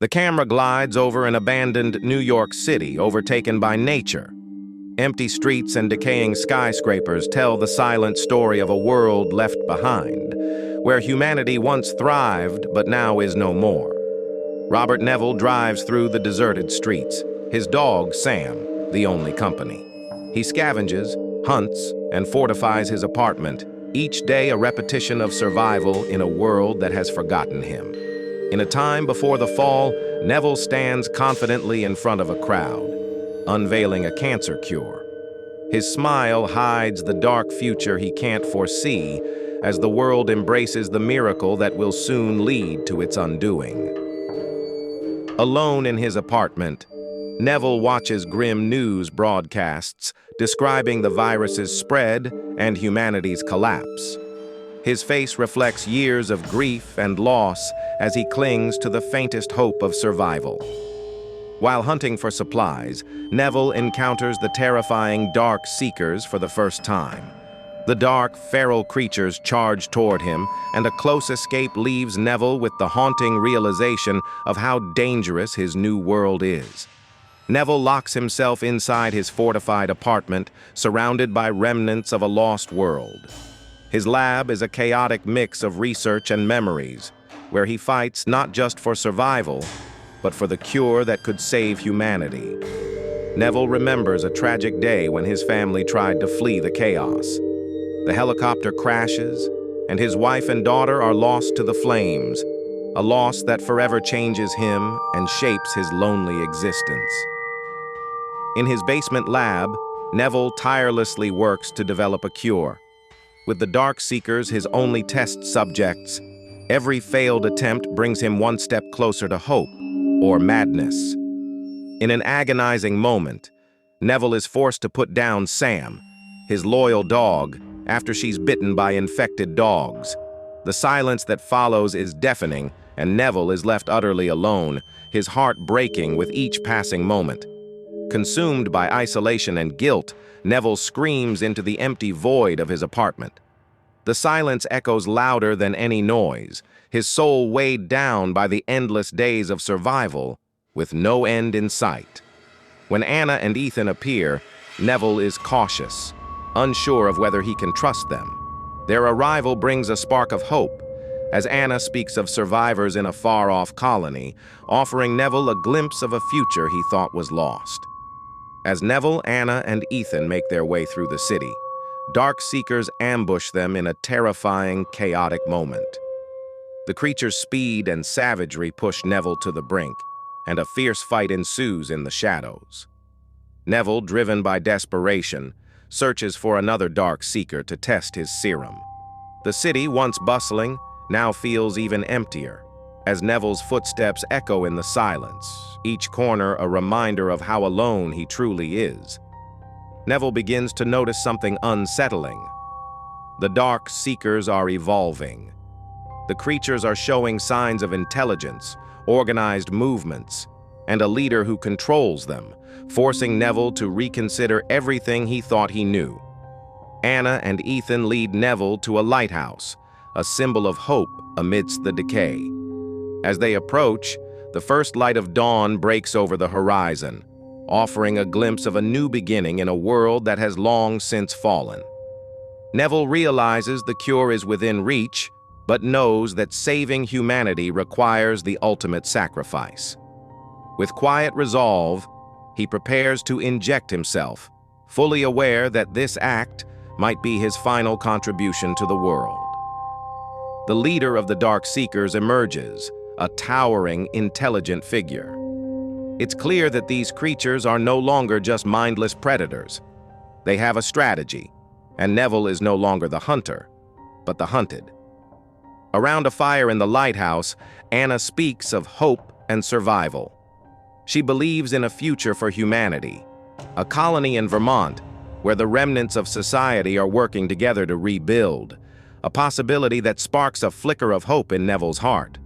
The camera glides over an abandoned New York City overtaken by nature. Empty streets and decaying skyscrapers tell the silent story of a world left behind, where humanity once thrived but now is no more. Robert Neville drives through the deserted streets, his dog, Sam, the only company. He scavenges, hunts, and fortifies his apartment, each day a repetition of survival in a world that has forgotten him. In a time before the fall, Neville stands confidently in front of a crowd, unveiling a cancer cure. His smile hides the dark future he can't foresee as the world embraces the miracle that will soon lead to its undoing. Alone in his apartment, Neville watches grim news broadcasts describing the virus's spread and humanity's collapse. His face reflects years of grief and loss as he clings to the faintest hope of survival. While hunting for supplies, Neville encounters the terrifying Darkseekers for the first time. The dark, feral creatures charge toward him, and a close escape leaves Neville with the haunting realization of how dangerous his new world is. Neville locks himself inside his fortified apartment, surrounded by remnants of a lost world. His lab is a chaotic mix of research and memories, where he fights not just for survival, but for the cure that could save humanity. Neville remembers a tragic day when his family tried to flee the chaos. The helicopter crashes, and his wife and daughter are lost to the flames, a loss that forever changes him and shapes his lonely existence. In his basement lab, Neville tirelessly works to develop a cure. With the Darkseekers his only test subjects, every failed attempt brings him one step closer to hope, or madness. In an agonizing moment, Neville is forced to put down Sam, his loyal dog, after she's bitten by infected dogs. The silence that follows is deafening, and Neville is left utterly alone, his heart breaking with each passing moment. Consumed by isolation and guilt, Neville screams into the empty void of his apartment. The silence echoes louder than any noise, his soul weighed down by the endless days of survival, with no end in sight. When Anna and Ethan appear, Neville is cautious, unsure of whether he can trust them. Their arrival brings a spark of hope, as Anna speaks of survivors in a far-off colony, offering Neville a glimpse of a future he thought was lost. As Neville, Anna, and Ethan make their way through the city, Darkseekers ambush them in a terrifying, chaotic moment. The creature's speed and savagery push Neville to the brink, and a fierce fight ensues in the shadows. Neville, driven by desperation, searches for another Darkseeker to test his serum. The city, once bustling, now feels even emptier, as Neville's footsteps echo in the silence, each corner a reminder of how alone he truly is. Neville begins to notice something unsettling. The Darkseekers are evolving. The creatures are showing signs of intelligence, organized movements, and a leader who controls them, forcing Neville to reconsider everything he thought he knew. Anna and Ethan lead Neville to a lighthouse, a symbol of hope amidst the decay. As they approach, the first light of dawn breaks over the horizon, offering a glimpse of a new beginning in a world that has long since fallen. Neville realizes the cure is within reach, but knows that saving humanity requires the ultimate sacrifice. With quiet resolve, he prepares to inject himself, fully aware that this act might be his final contribution to the world. The leader of the Darkseekers emerges, a towering, intelligent figure. It's clear that these creatures are no longer just mindless predators. They have a strategy, and Neville is no longer the hunter, but the hunted. Around a fire in the lighthouse, Anna speaks of hope and survival. She believes in a future for humanity, a colony in Vermont where the remnants of society are working together to rebuild, a possibility that sparks a flicker of hope in Neville's heart.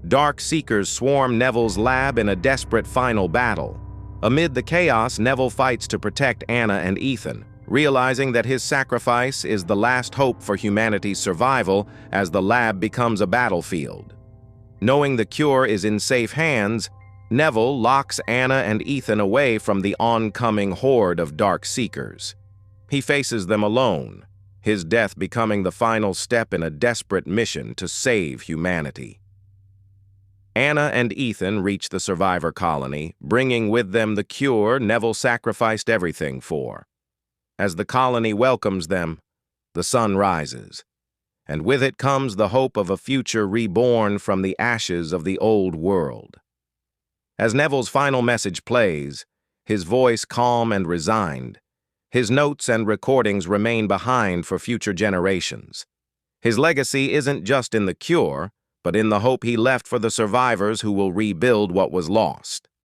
Darkseekers swarm Neville's lab in a desperate final battle. Amid the chaos, Neville fights to protect Anna and Ethan, realizing that his sacrifice is the last hope for humanity's survival as the lab becomes a battlefield. Knowing the cure is in safe hands, Neville locks Anna and Ethan away from the oncoming horde of Darkseekers. He faces them alone, his death becoming the final step in a desperate mission to save humanity. Anna and Ethan reach the survivor colony, bringing with them the cure Neville sacrificed everything for. As the colony welcomes them, the sun rises, and with it comes the hope of a future reborn from the ashes of the old world. As Neville's final message plays, his voice calm and resigned, his notes and recordings remain behind for future generations. His legacy isn't just in the cure, but in the hope he left for the survivors who will rebuild what was lost.